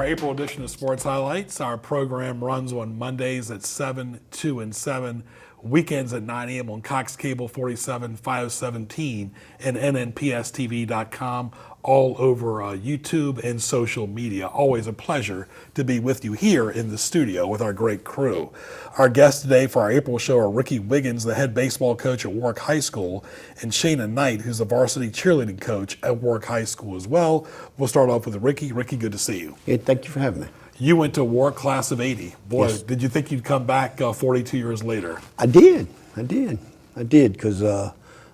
April edition of Sports Highlights. Our program runs on Mondays at 7, 2, and 7, weekends at 9 a.m. on Cox Cable 47, 517, and NNPS-TV.com, all over YouTube and social media. Always a pleasure to be with you here in the studio with our great crew. Our guests today for our April show are Wiggins, the head baseball coach at Warwick High School, and Shayna Knight, who's the varsity cheerleading coach at Warwick High School as well. We'll start off with Ricky. Ricky, good to see you. Yeah, thank you for having me. You went to Warwick class of 80. Boy, Yes. Did you think you'd come back 42 years later? I did, because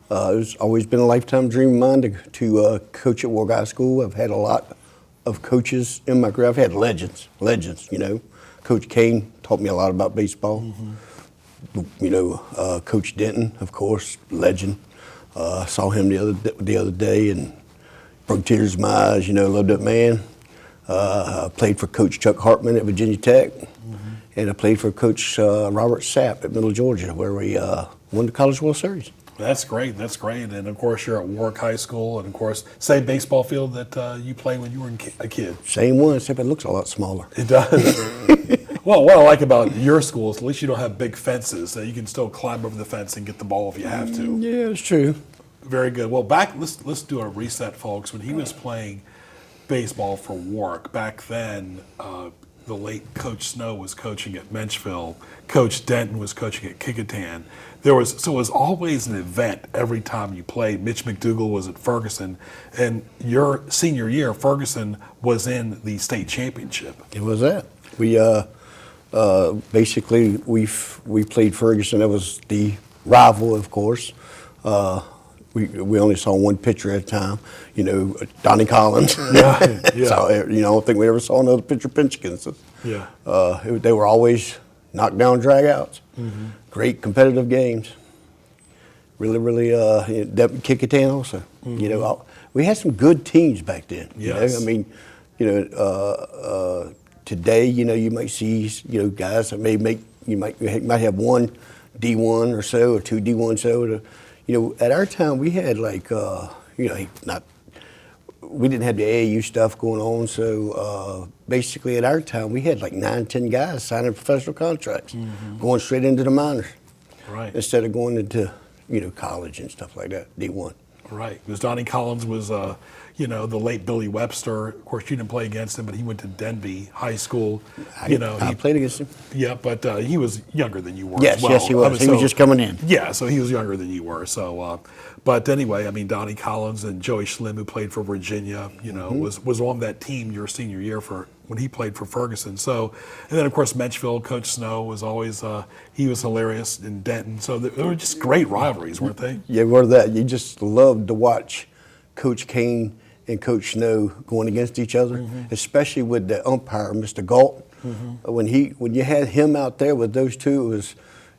it's always been a lifetime dream of mine to coach at Warwick High School. I've had a lot of coaches in my career. I've had legends, you know. Coach Kane taught me a lot about baseball. Mm-hmm. You know, Coach Denton, of course, legend. Saw him the other day and broke tears in my eyes. You know, loved that man. I played for Coach Chuck Hartman at Virginia Tech, and I played for Coach Robert Sapp at Middle Georgia, where we won the College World Series. That's great. That's great. And of course, you're at Warwick High School, and of course, same baseball field that you played when you were a kid. Same one, except it looks a lot smaller. It does. Well, what I like about your school is at least you don't have big fences, so you can still climb over the fence and get the ball if you have to. Yeah, it's true. Very good. Well, let's do a reset, folks. When he was playing baseball for Warwick back then, the late Coach Snow was coaching at Menchville. Coach Denton was coaching at Kickingham. So it was always an event every time you played. Mitch McDougal was at Ferguson, and your senior year, Ferguson was in the state championship. It was that. We basically we played Ferguson. That was the rival, of course. We only saw one pitcher at a time, you know, Donnie Collins. Yeah. So, you know, I don't think we ever saw another pitcher pitch against us. Yeah. They were always knockdown dragouts. Mm-hmm. Great competitive games. Really, Kickingham also. Mm-hmm. You know, we had some good teams back then. Yes. You know? I mean, you know, today, you know, you might see, you know, guys that you might have one D1 or so, or two D1 so. You know, at our time, we had like, you know, we didn't have the AAU stuff going on, so basically at our time, we had like 9, 10 guys signing professional contracts, going straight into the minors. Right. Instead of going into, you know, college and stuff like that, D1. Right, because Donnie Collins was, you know, the late Billy Webster. Of course, you didn't play against him, but he went to Denby High School. You know, I played against him. Yeah, but he was younger than you were. Yes, as well. yes, he was. He was just coming in. Yeah, so he was younger than you were. So, but anyway, I mean, Donnie Collins and Joey Schlim, who played for Virginia, you know, was on that team your senior year for when he played for Ferguson. So, and then of course Menchville, Coach Snow was always he was hilarious, and Denton. So they were just great rivalries, weren't they? Yeah, were that. You just loved to watch Coach Kane and Coach Snow going against each other, especially with the umpire, Mr. Galt. When you had him out there with those two,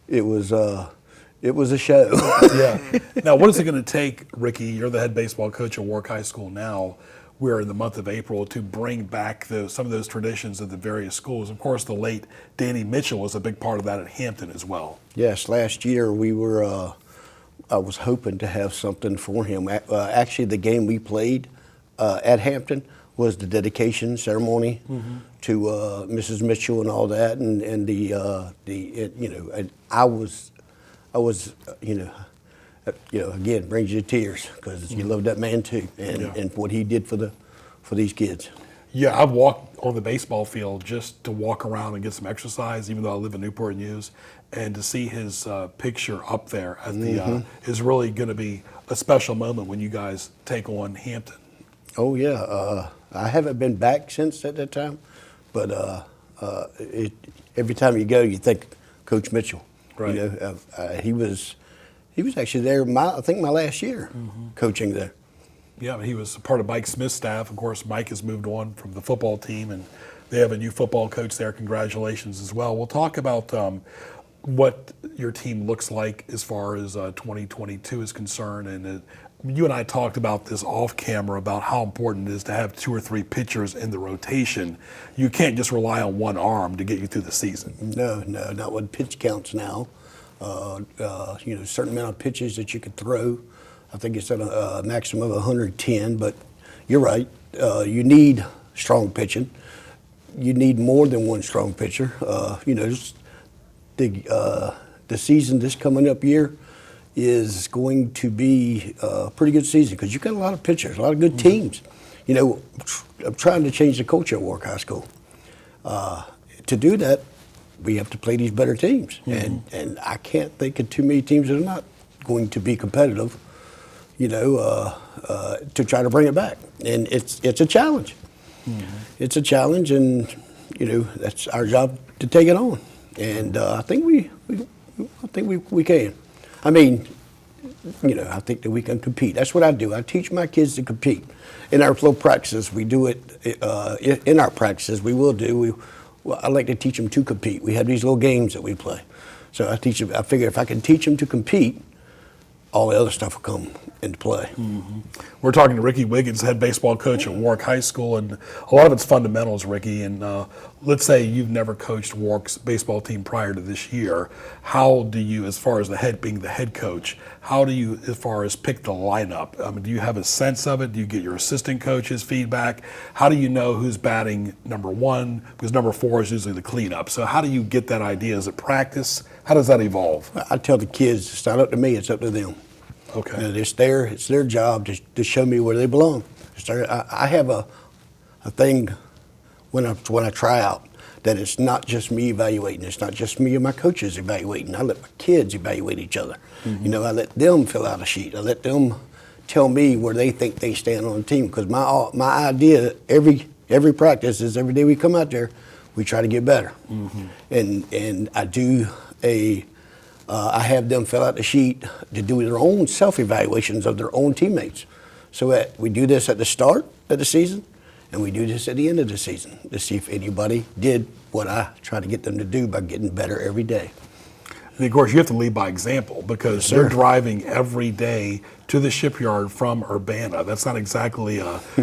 it was a show. Yeah. Now, what is it going to take, Ricky? You're the head baseball coach at Warwick High School now. We're in the month of April to bring back some of those traditions at the various schools. Of course, the late Danny Mitchell was a big part of that at Hampton as well. Yes, last year we were. I was hoping to have something for him. Actually, the game we played at Hampton was the dedication ceremony to Mrs. Mitchell and all that, and you know, and I was you know, again, brings you to tears because you love that man too, and what he did for these kids. Yeah, I've walked on the baseball field just to walk around and get some exercise, even though I live in Newport News, and to see his picture up there at the is really going to be a special moment when you guys take on Hampton. Oh yeah, I haven't been back since at that time, but every time you go, you think Coach Mitchell. Right. You know, he was actually there. I think my last year coaching there. Yeah, he was part of Mike Smith's staff. Of course, Mike has moved on from the football team, and they have a new football coach there. Congratulations as well. We'll talk about what your team looks like as far as 2022 is concerned. And you and I talked about this off camera about how important it is to have 2 or 3 pitchers in the rotation. You can't just rely on one arm to get you through the season. No, not with pitch counts now. You know, a certain amount of pitches that you could throw. I think it's at a maximum of 110, but you're right. You need strong pitching. you need more than one strong pitcher. The season this coming up year is going to be a pretty good season because you've got a lot of pitchers, a lot of good teams. I'm trying to change the culture at Warwick High School. To do that, we have to play these better teams, and I can't think of too many teams that are not going to be competitive. To try to bring it back, and it's a challenge. It's a challenge, and that's our job to take it on. And I think we can. I mean, I think that we can compete. That's what I do. I teach my kids to compete. In our flow practices, we do it. In our practices, we will do. I like to teach them to compete. We have these little games that we play. So I teach them. I figure if I can teach them to compete, all the other stuff will come into play. We're talking to Ricky Wiggins, head baseball coach at Warwick High School, and a lot of it's fundamentals, Ricky. And let's say you've never coached Warwick's baseball team prior to this year. How do you, as far as being the head coach, how do you, as far as pick the lineup? I mean, do you have a sense of it? Do you get your assistant coach's feedback? How do you know who's batting number one? Because number 4 is usually the cleanup. So how do you get that idea? Is it practice? How does that evolve? I tell the kids, it's not up to me, it's up to them. Okay. It's their job to show me where they belong. I have a thing when I try out that it's not just me evaluating. It's not just me and my coaches evaluating. I let my kids evaluate each other. I let them fill out a sheet. I let them tell me where they think they stand on the team. Because my idea every practice is every day we come out there, we try to get better. And I do I have them fill out the sheet to do their own self-evaluations of their own teammates. So we do this at the start of the season, and we do this at the end of the season to see if anybody did what I try to get them to do by getting better every day. And of course, you have to lead by example because you're driving every day to the shipyard from Urbana. That's not exactly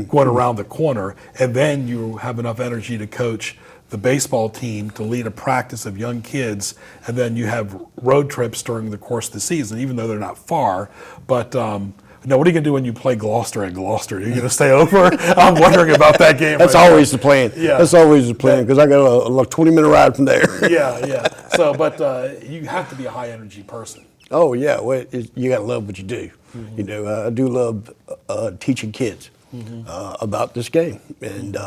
going around the corner. And then you have enough energy to coach the baseball team, to lead a practice of young kids, and then you have road trips during the course of the season, even though they're not far. But now, what are you going to do when you play Gloucester at Gloucester? Are you going to stay over? I'm wondering about that game. That's always the plan. Yeah. That's always the plan because I got a 20-minute ride from there. Yeah. So, but you have to be a high-energy person. Oh, yeah. Well, you got to love what you do. I do love teaching kids about this game. And,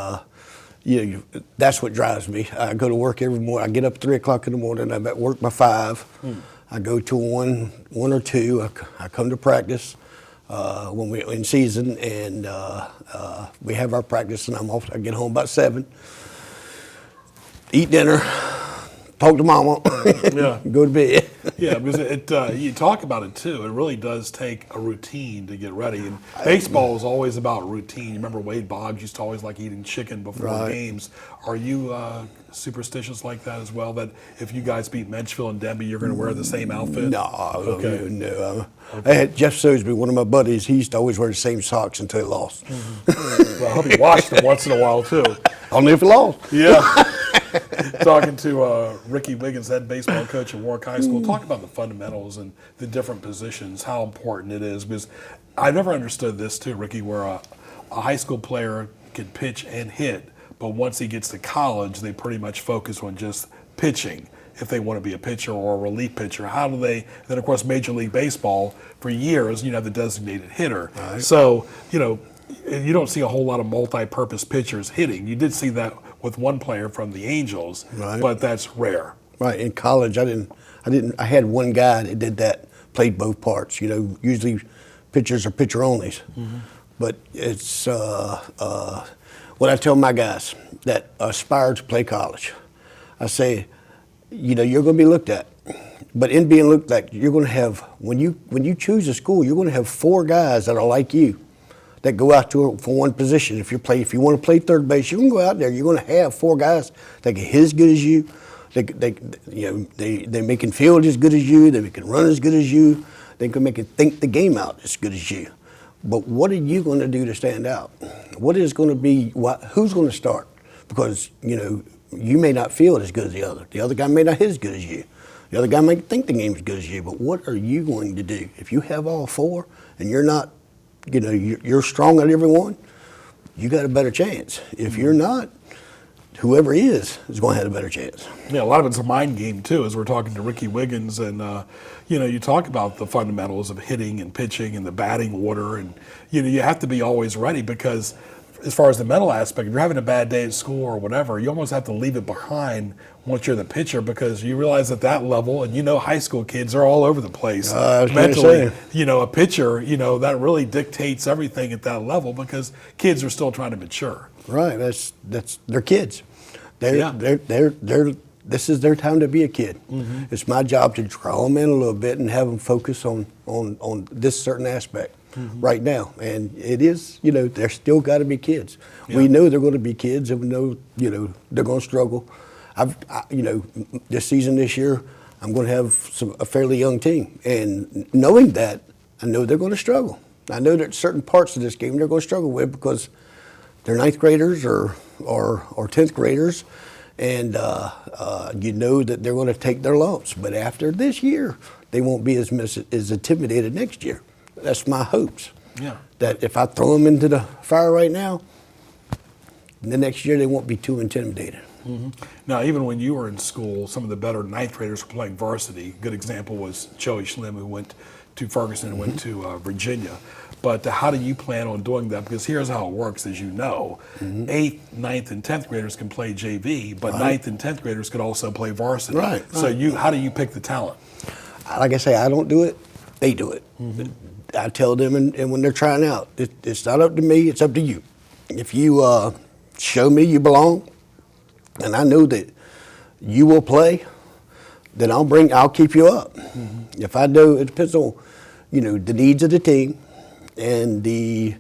that's what drives me. I go to work every morning. I get up at 3 o'clock in the morning. I'm at work by 5. I go to one or 2. I come to practice when we're in season, and we have our practice, and I'm off. I get home about 7, eat dinner, talk to mama, go to bed. Yeah, because you talk about it too. It really does take a routine to get ready. And baseball is always about routine. You remember Wade Boggs used to always like eating chicken before games. Are you superstitious like that as well? That if you guys beat Menchville and Denby, you're going to wear the same outfit? No. Okay. I had Jeff Sosby, one of my buddies. He used to always wear the same socks until he lost. Well, I hope he washed them once in a while too. Only if he lost. Yeah. Talking to Ricky Wiggins, head baseball coach at Warwick High School. Talk about the fundamentals and the different positions, how important it is. Because I never understood this too, Ricky, where a high school player can pitch and hit, but once he gets to college, they pretty much focus on just pitching if they want to be a pitcher or a relief pitcher. How do they, then of course Major League Baseball, for years, have the designated hitter. Right. So, you don't see a whole lot of multi-purpose pitchers hitting. You did see that with one player from the Angels, but that's rare. Right. In college, I had one guy that did that, played both parts. Usually pitchers are pitcher-onlys. But it's what I tell my guys that aspire to play college. I say, you're going to be looked at. But in being looked at, you're going to have, when you choose a school, you're going to have 4 guys that are like you, that go out for one position. If you want to play third base, you can go out there. You're going to have 4 guys that can hit as good as you. They can field as good as you. They can run as good as you. They can make it think the game out as good as you. But what are you going to do to stand out? What is going to be? Who's going to start? Because you may not field as good as the other. The other guy may not hit as good as you. The other guy may think the game as good as you. But what are you going to do if you have all 4 and you're not? You're strong at every one, you got a better chance. If you're not, whoever is going to have a better chance. Yeah, a lot of it's a mind game too. As we're talking to Ricky Wiggins, and you talk about the fundamentals of hitting and pitching and the batting order, and you have to be always ready, because as far as the mental aspect, if you're having a bad day at school or whatever, you almost have to leave it behind once you're the pitcher, because you realize at that level, and high school kids are all over the place mentally. A pitcher, that really dictates everything at that level, because kids are still trying to mature. Right, that's they're kids. This is their time to be a kid. Mm-hmm. It's my job to draw them in a little bit and have them focus on this certain aspect. Mm-hmm. Right now, and it is, they're still got to be kids. Yeah. We know they're going to be kids, and we know, they're going to struggle. This season, this year, I'm going to have a fairly young team, and knowing that, I know they're going to struggle. I know that certain parts of this game they're going to struggle with, because they're ninth graders or 10th graders, and that they're going to take their lumps. But after this year, they won't be as intimidated next year. That's my hopes. Yeah. That if I throw them into the fire right now, the next year they won't be too intimidated. Mm-hmm. Now, even when you were in school, some of the better ninth graders were playing varsity. A good example was Joey Schlim, who went to Ferguson and went to Virginia. But how do you plan on doing that? Because here's how it works, as you know. 8th, 9th, and 10th graders can play JV, but 9th and 10th graders could also play varsity. Right. So how do you pick the talent? Like I say, I don't do it. They do it. Mm-hmm. I tell them, and when they're trying out, it's not up to me, it's up to you. If you show me you belong, and I know that you will play, then I'll keep you up. Mm-hmm. If I know, it depends on, the needs of the team and the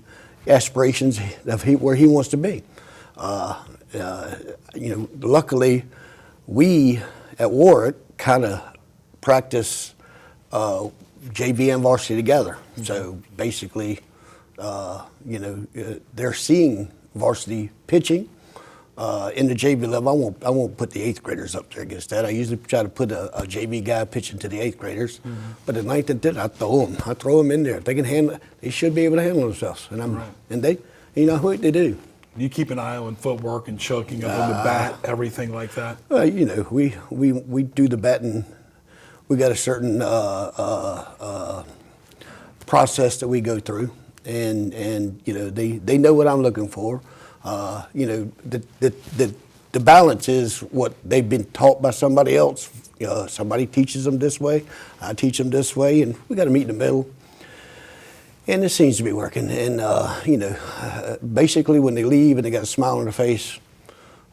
aspirations of where he wants to be. Luckily, we at Warwick kind of practice JV and varsity together. Mm-hmm. So basically, they're seeing varsity pitching in the JV level. I won't put the 8th graders up there against that. I usually try to put a JV guy pitching to the 8th graders. Mm-hmm. But the 9th and 10th, I throw them in there. If they can handle, they should be able to handle themselves. And they what they do. You keep an eye on footwork and choking up on the bat, everything like that. We do the batting. We got a certain process that we go through, and they know what I'm looking for. The balance is what they've been taught by somebody else. Somebody teaches them this way, I teach them this way, and we got to meet in the middle. And it seems to be working. And basically, when they leave and they got a smile on their face,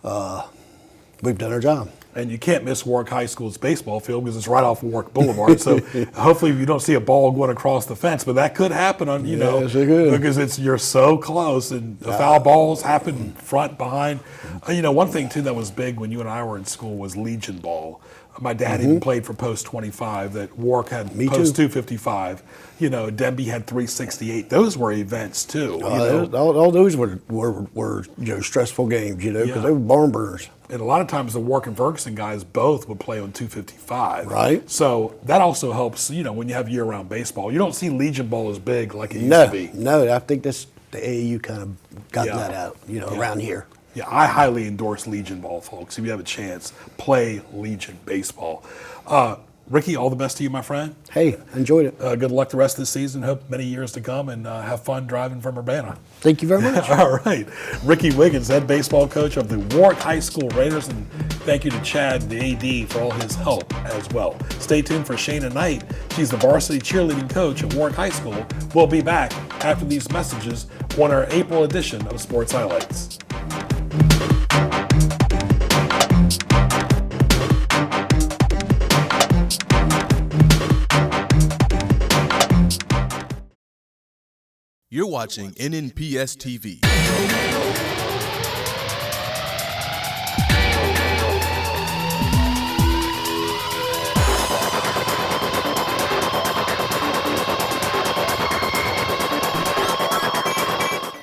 we've done our job. And you can't miss Warwick High School's baseball field, because it's right off Warwick Boulevard. So hopefully you don't see a ball going across the fence, but that could happen yes, it could. Because you're so close, and the foul balls happen front, behind. One thing too that was big when you and I were in school was Legion ball. My dad even played for Post 25. That Warwick had Post 255. Denby had 368. Those were events too. All those were stressful games, because they were barn burners. And a lot of times the Warwick and Ferguson guys both would play on 255. Right. So that also helps, when you have year-round baseball. You don't see Legion ball as big like it used to be. No, I think the AAU kind of got that out, around here. Yeah, I highly endorse Legion ball, folks. If you have a chance, play Legion baseball. Ricky, all the best to you, my friend. Hey, enjoyed it. Good luck the rest of the season. Hope many years to come, and have fun driving from Urbana. Thank you very much. All right. Ricky Wiggins, head baseball coach of the Warwick High School Raiders, and thank you to Chad, the AD, for all his help as well. Stay tuned for Shayna Knight. She's the varsity cheerleading coach at Warwick High School. We'll be back after these messages on our April edition of Sports Highlights. You're watching NNPS-TV.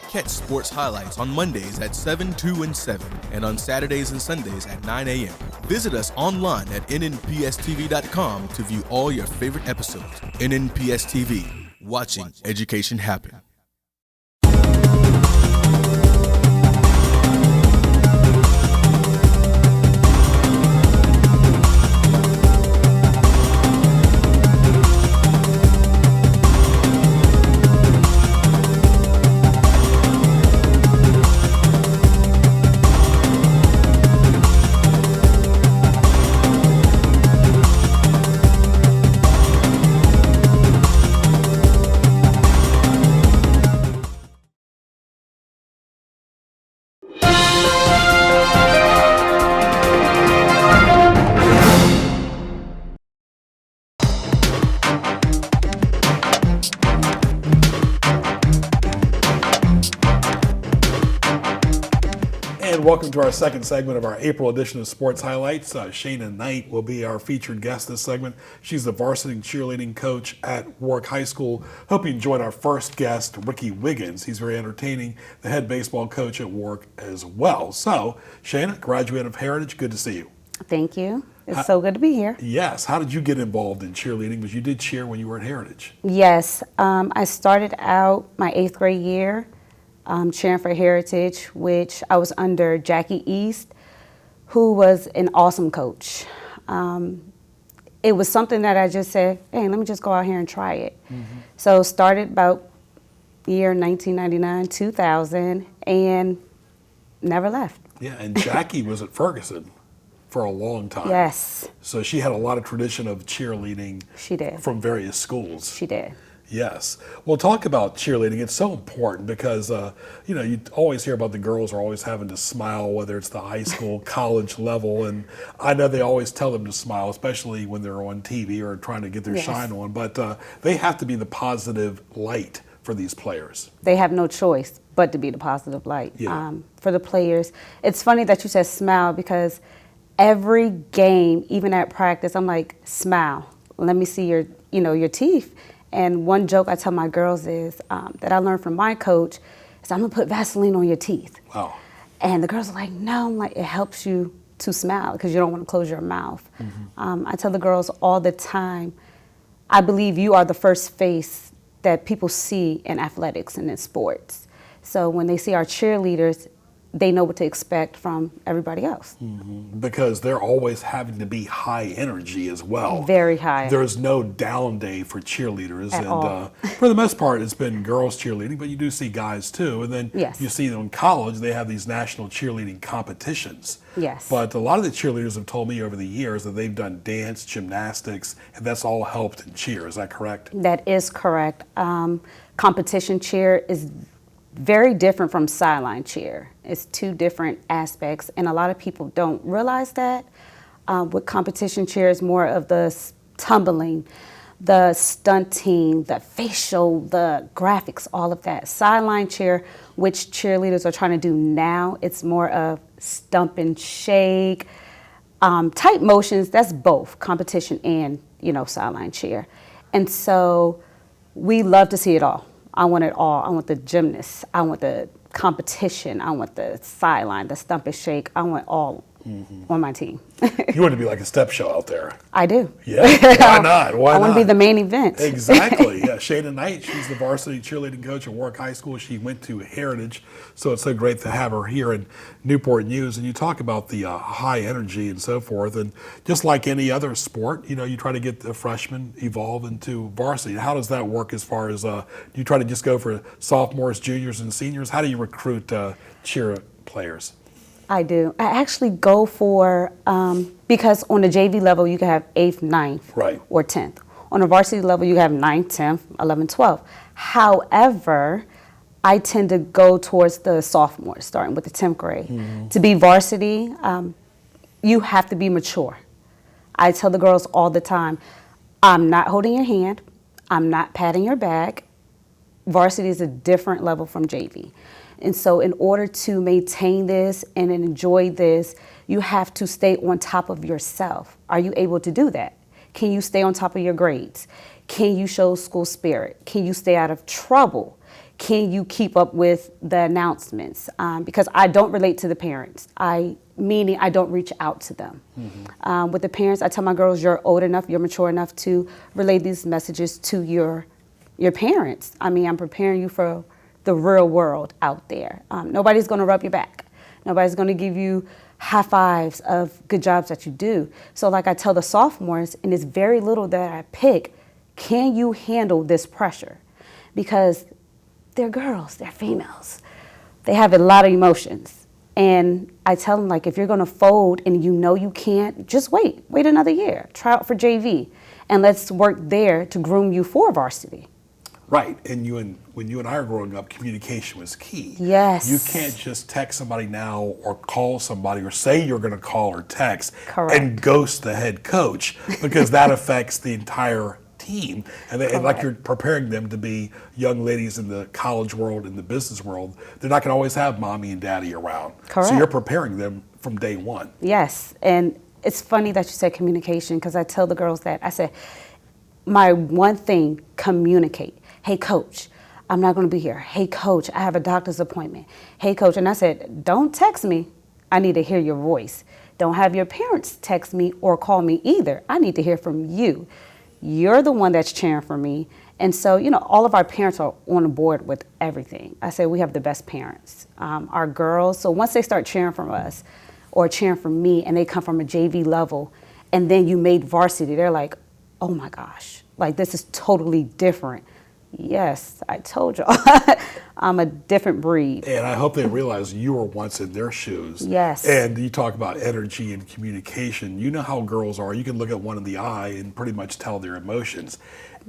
Catch sports highlights on Mondays at 7, 2, and 7, and on Saturdays and Sundays at 9 a.m. Visit us online at NNPS-TV.com to view all your favorite episodes. NNPS-TV, watching education happen. welcome to our second segment of our April edition of Sports Highlights. Shayna Knight will be our featured guest this segment. She's the varsity cheerleading coach at Warwick High School. Hope you enjoyed our first guest, Wiggins. He's very entertaining, the head baseball coach at Warwick as well. So, Shayna, graduate of Heritage, good to see you. Thank you. It's so good to be here. Yes. How did you get involved in cheerleading? Because you did cheer when you were at Heritage. Yes. I started out my 8th grade year cheering for Heritage, which I was under Jackie East, who was an awesome coach. It was something that I just said, hey, let me just go out here and try it. So started about year 1999, 2000, and never left. Yeah, and Jackie was at Ferguson for a long time. Yes. So she had a lot of tradition of cheerleading. She did. From various schools. She did. Yes. Well, talk about cheerleading. It's so important because, you always hear about the girls are always having to smile, whether it's the high school, college level. And I know they always tell them to smile, especially when they're on TV or trying to get their shine on. But they have to be the positive light for these players. They have no choice but to be the positive light for the players. It's funny that you said smile because every game, even at practice, I'm like, smile. Let me see your teeth. And one joke I tell my girls is that I learned from my coach is I'm gonna put Vaseline on your teeth. Wow. And the girls are like, no. I'm like, it helps you to smile because you don't want to close your mouth. I tell the girls all the time, I believe you are the first face that people see in athletics and in sports. So when they see our cheerleaders, they know what to expect from everybody else. Because they're always having to be high energy as well. Very high. There's no down day for cheerleaders. At all. For the most part, it's been girls cheerleading, but you do see guys too. And then you see them in college, they have these national cheerleading competitions. Yes. But a lot of the cheerleaders have told me over the years that they've done dance, gymnastics, and that's all helped in cheer. Is that correct? That is correct. Competition cheer is very different from sideline cheer. It's two different aspects, and a lot of people don't realize that. With competition cheer, is more of the tumbling, the stunting, the facial, the graphics, all of that. Sideline cheer, which cheerleaders are trying to do now, it's more of stump and shake, type motions. That's both competition and sideline cheer, and so we love to see it all. I want it all. I want the gymnasts. I want the competition. I want the sideline, the stump and shake. I want all on my team. You want to be like a step show out there. I do. Yeah, why not? Why I want to be the main event. Exactly. Yeah, Shayna Knight, she's the varsity cheerleading coach at Warwick High School. She went to Heritage, so it's so great to have her here in Newport News. And you talk about the high energy and so forth, and just like any other sport, you try to get the freshmen evolve into varsity. How does that work as far as, do you try to just go for sophomores, juniors, and seniors? How do you recruit cheer players? I do. I actually go for, because on the JV level, you can have 8th, 9th, or 10th. On the varsity level, you have 9th, 10th, 11th, 12th. However, I tend to go towards the sophomores, starting with the 10th grade. To be varsity, you have to be mature. I tell the girls all the time, I'm not holding your hand. I'm not patting your back. Varsity is a different level from JV. And so in order to maintain this and enjoy this, you have to stay on top of yourself. Are you able to do that? Can you stay on top of your grades? Can you show school spirit? Can you stay out of trouble? Can you keep up with the announcements? Because I don't relate to the parents. Meaning I don't reach out to them. With the parents, I tell my girls, you're old enough, you're mature enough to relay these messages to your parents. I'm preparing you for the real world out there. Nobody's going to rub your back. Nobody's going to give you high fives of good jobs that you do. So like I tell the sophomores, and it's very little that I pick, can you handle this pressure? Because they're girls, they're females. They have a lot of emotions. And I tell them, like, if you're going to fold and you can't, just wait another year. Try out for JV. And let's work there to groom you for varsity. Right, and when you and I were growing up, communication was key. Yes. You can't just text somebody now or call somebody or say you're going to call or text Correct. and ghost the head coach because that affects the entire team. team. And like you're preparing them to be young ladies in the college world, in the business world, they're not going to always have mommy and daddy around. Correct. So you're preparing them from day one. Yes, and it's funny that you said communication, because I tell the girls that, I said, my one thing, communicate. Hey, coach, I'm not going to be here. Hey, coach, I have a doctor's appointment. Hey, coach. And I said, don't text me. I need to hear your voice. Don't have your parents text me or call me either. I need to hear from you. You're the one that's cheering for me. And so, you know, all of our parents are on board with everything. I say we have the best parents. Our girls, so once they start cheering for us or cheering for me and they come from a JV level and then you made varsity, they're like, oh my gosh, like this is totally different. Yes, I told y'all, I'm a different breed. And I hope they realize you were once in their shoes. Yes. And you talk about energy and communication. You know how girls are. You can look at one in the eye and pretty much tell their emotions.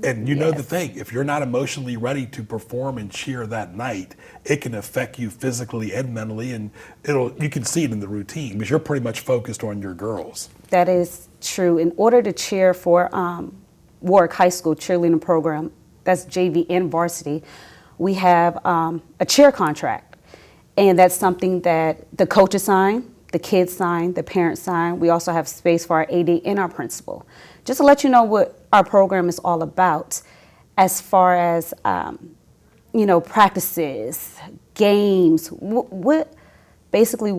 And you know the thing, if you're not emotionally ready to perform and cheer that night, it can affect you physically and mentally, and you can see it in the routine because you're pretty much focused on your girls. That is true. In order to cheer for Warwick High School cheerleading program, that's JV and varsity, we have a cheer contract. And that's something that the coaches sign, the kids sign, the parents sign. We also have space for our AD and our principal. Just to let you know what our program is all about as far as, you know, practices, games, basically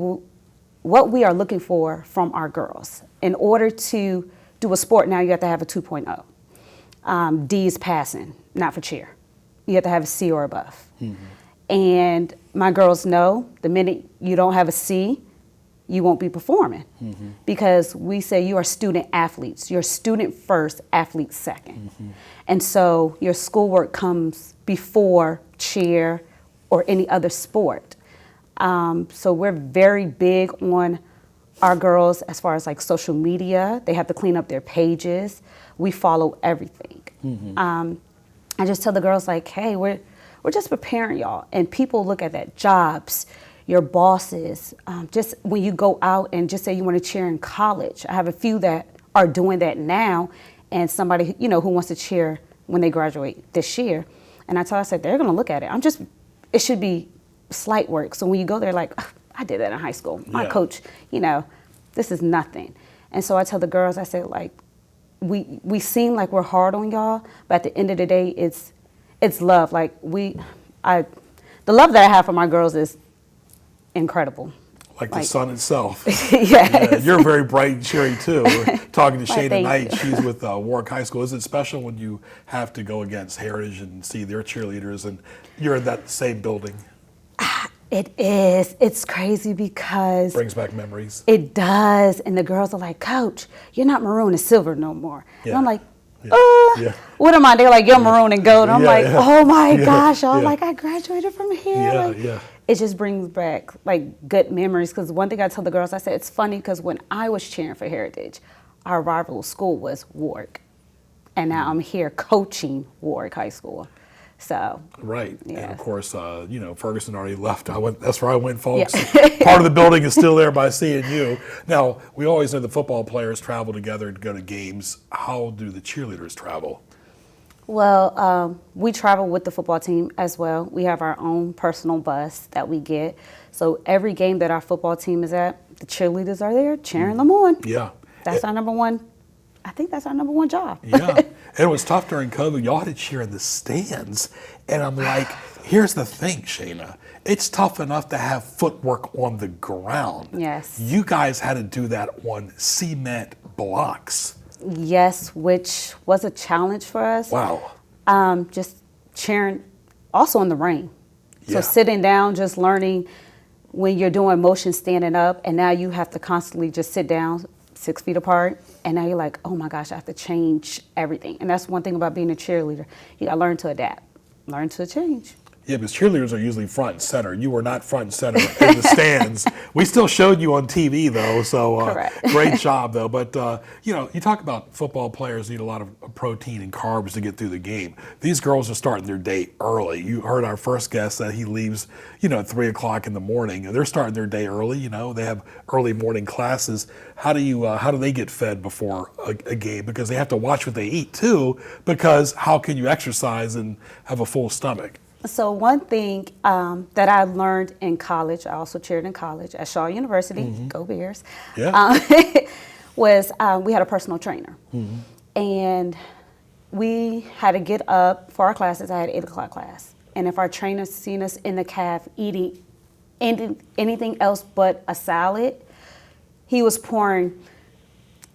what we are looking for from our girls. In order to do a sport now, you have to have a 2.0. D is passing, not for cheer. You have to have a C or above. Mm-hmm. And my girls know the minute you don't have a C, you won't be performing. Mm-hmm. Because we say you are student athletes. You're student first, athlete second. Mm-hmm. And so your schoolwork comes before cheer or any other sport. So we're very big on our girls as far as like social media. They have to clean up their pages. We follow everything. Mm-hmm. I just tell the girls like, hey, we're just preparing y'all. And people look at that, jobs, your bosses, just when you go out and just say you want to cheer in college. I have a few that are doing that now, and somebody, you know, who wants to cheer when they graduate this year. And I said, they're going to look at it. It should be slight work. So when you go there, like, I did that in high school. My coach, you know, this is nothing. And so I tell the girls, I said, like, we seem like we're hard on y'all, but at the end of the day, it's love. Like the love that I have for my girls is incredible. Like the sun itself. Yes. Yeah, you're very bright and cheery too. We're talking to Shayna Knight. You. She's with Warwick High School. Is it special when you have to go against Heritage and see their cheerleaders and you're in that same building? It is. It's crazy because... Brings back memories. It does. And the girls are like, Coach, you're not maroon and silver no more. Yeah. And I'm like, what am I? They're like, you're maroon and gold. I'm like, oh my gosh. I'm like, I graduated from here. It just brings back like good memories. Because one thing I tell the girls, I said, it's funny because when I was cheering for Heritage, our rival school was Warwick. And now I'm here coaching Warwick High School. So right, yes. And of course, you know, Ferguson already left. That's where I went, folks. Part of the building is still there by CNU. Now, we always know the football players travel together to go to games. How do the cheerleaders travel? Well, we travel with the football team as well. We have our own personal bus that we get. So every game that our football team is at, the cheerleaders are there cheering them on. Yeah, that's our number one. I think that's our number one job. Yeah, and it was tough during COVID. Y'all had to cheer in the stands. And I'm like, here's the thing, Shayna. It's tough enough to have footwork on the ground. Yes. You guys had to do that on cement blocks. Yes, which was a challenge for us. Wow. Just cheering also in the rain. Yeah. So sitting down, just learning when you're doing motion standing up, and now you have to constantly just sit down 6 feet apart, and now you're like, oh my gosh, I have to change everything. And that's one thing about being a cheerleader. You gotta learn to adapt, learn to change. Yeah, because cheerleaders are usually front and center. You were not front and center in the stands. We still showed you on TV, though, so Correct. great job, though. But, you talk about football players need a lot of protein and carbs to get through the game. These girls are starting their day early. You heard our first guest that he leaves, at 3 o'clock in the morning. And they're starting their day early. They have early morning classes. How do they get fed before a game? Because they have to watch what they eat, too, because how can you exercise and have a full stomach? So one thing that I learned in college, I also cheered in college at Shaw University, go Bears, Yeah. was we had a personal trainer. And we had to get up for our classes. I had an 8 o'clock class. And if our trainer seen us in the caf eating anything else but a salad, he was pouring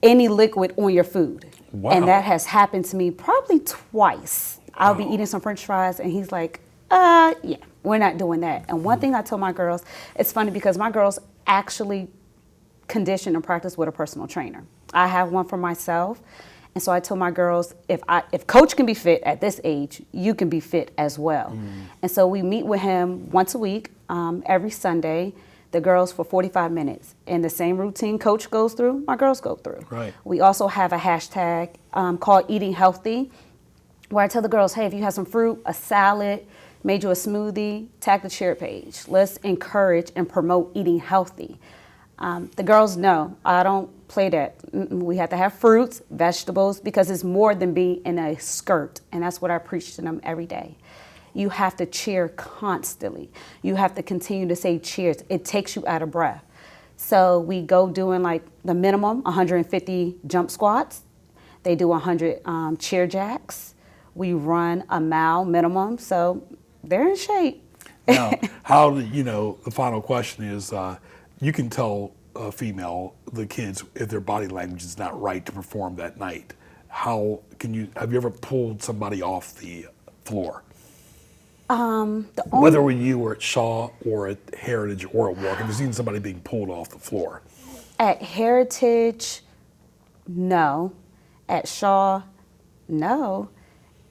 any liquid on your food. Wow. And that has happened to me probably twice. I'll be eating some French fries and he's like, yeah, we're not doing that. And one thing I told my girls, it's funny because my girls actually condition and practice with a personal trainer. I have one for myself. And so I told my girls, if coach can be fit at this age, you can be fit as well. And so we meet with him once a week, every Sunday, the girls for 45 minutes. And the same routine coach goes through, my girls go through. Right. We also have a hashtag called Eating Healthy, where I tell the girls, hey, if you have some fruit, a salad, made you a smoothie, tag the cheer page. Let's encourage and promote eating healthy. The girls know I don't play that. We have to have fruits, vegetables, because it's more than being in a skirt. And that's what I preach to them every day. You have to cheer constantly. You have to continue to say cheers. It takes you out of breath. So we go doing like the minimum 150 jump squats. They do 100 cheer jacks. We run a mile minimum, so they're in shape. Now, the final question is, you can tell a female, the kids, if their body language is not right to perform that night. Have you ever pulled somebody off the floor? Whether when you were at Shaw or at Heritage or at Warwick, have you seen somebody being pulled off the floor? At Heritage, no. At Shaw, no.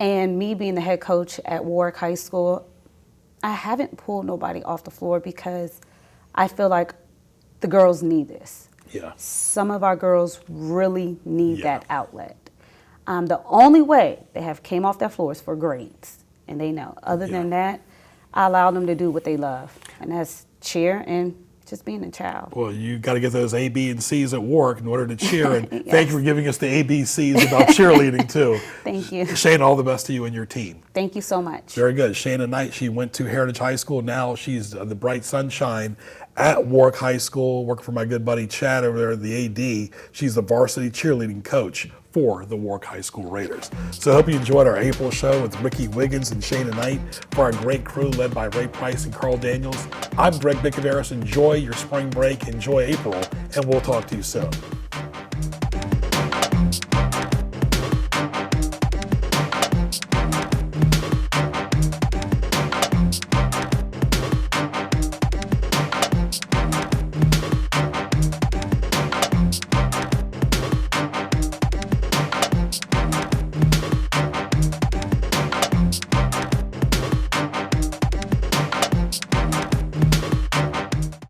And me being the head coach at Warwick High School, I haven't pulled nobody off the floor because I feel like the girls need this. Yeah. Some of our girls really need that outlet. The only way they have came off their floors for grades, and they know. Other than that, I allow them to do what they love, and that's cheer and just being a child. Well, you got to get those A, B, and C's at work in order to cheer. And thank you for giving us the A, B, C's about cheerleading, too. Thank you. Shayna, all the best to you and your team. Thank you so much. Very good. Shayna Knight, she went to Heritage High School. Now she's the bright sunshine at Warwick High School, working for my good buddy Chad over there, the AD. She's the varsity cheerleading coach for the Warwick High School Raiders. So I hope you enjoyed our April show with Ricky Wiggins and Shayna Knight for our great crew led by Ray Price and Carl Daniels. I'm Greg Bickaveris. Enjoy your spring break, enjoy April, and we'll talk to you soon.